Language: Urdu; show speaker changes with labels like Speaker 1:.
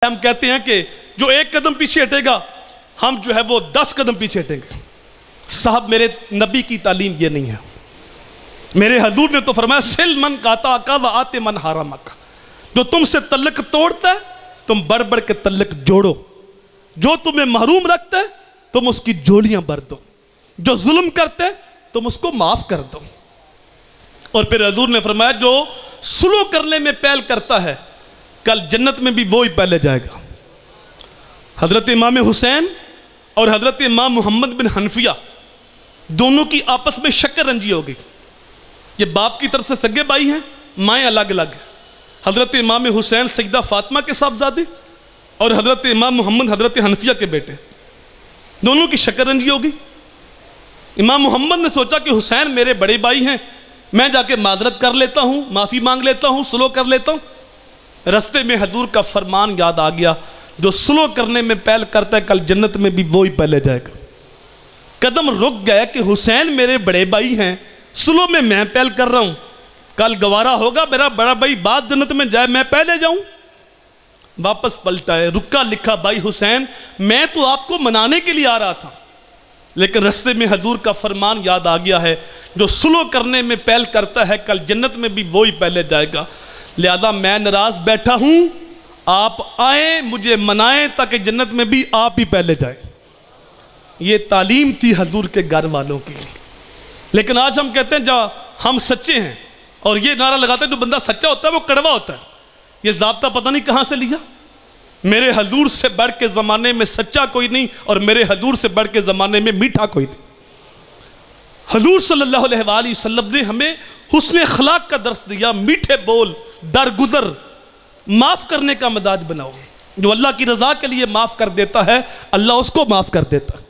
Speaker 1: ہم کہتے ہیں کہ جو 1 قدم پیچھے ہٹے گا ہم جو ہے وہ 10 قدم پیچھے ہٹیں گے. صاحب میرے نبی کی تعلیم یہ نہیں ہے. میرے حضور نے تو فرمایا سل من قاطع کا و آت من حرمک. جو تم سے تعلق توڑتا ہے تم بڑھ بڑھ کے تعلق جوڑو. جو تمہیں محروم رکھتا ہے تم اس کی جولیاں بھر دو. جو ظلم کرتے تم اس کو معاف کر دو. اور پھر حضور نے فرمایا جو سلو کرنے میں پہل کرتا ہے کل جنت میں بھی وہی پہلے جائے گا. حضرت امام حسین اور حضرت امام محمد بن حنفیہ دونوں کی آپس میں شکر رنجی ہو گئی. یہ باپ کی طرف سے سگے بھائی ہیں، مائیں الگ الگ ہیں. حضرت امام حسین سیدہ فاطمہ کے صاحبزادے اور حضرت امام محمد حضرت حنفیہ کے بیٹے. دونوں کی شکر رنجی ہو گئی. امام محمد نے سوچا کہ حسین میرے بڑے بھائی ہیں، میں جا کے معذرت کر لیتا ہوں، معافی مانگ لیتا ہوں، سلو کر لیتا ہوں. رستے میں حضور کا فرمان یاد آ گیا جو سلو کرنے میں پہل کرتا ہے کل جنت میں بھی وہی پہلے جائے گا. قدم رک گیا کہ حسین میرے بڑے بھائی ہیں، سلو میں پہل کر رہا ہوں، کل گوارا ہوگا میرا بڑا بھائی بعد جنت میں جائے میں پہلے جاؤں. واپس پلٹا ہے، رکا لکھا بھائی حسین میں تو آپ کو منانے کے لیے آ رہا تھا لیکن رستے میں حضور کا فرمان یاد آ گیا ہے جو سلو کرنے میں پہل کرتا ہے کل جنت میں بھی وہی پہلے جائے گا. لہذا میں ناراض بیٹھا ہوں، آپ آئیں مجھے منائیں تاکہ جنت میں بھی آپ ہی پہلے جائیں. یہ تعلیم تھی حضور کے گھر والوں کی. لیکن آج ہم کہتے ہیں جا ہم سچے ہیں اور یہ نعرہ لگاتے ہیں جو بندہ سچا ہوتا ہے وہ کڑوا ہوتا ہے. یہ ضابطہ پتہ نہیں کہاں سے لیا. میرے حضور سے بڑھ کے زمانے میں سچا کوئی نہیں اور میرے حضور سے بڑھ کے زمانے میں میٹھا کوئی نہیں. حضور صلی اللہ علیہ وآلہ وسلم نے ہمیں حسن اخلاق کا درس دیا. میٹھے بول، درگزر، معاف کرنے کا مزاج بناؤ. جو اللہ کی رضا کے لیے معاف کر دیتا ہے اللہ اس کو معاف کر دیتا ہے.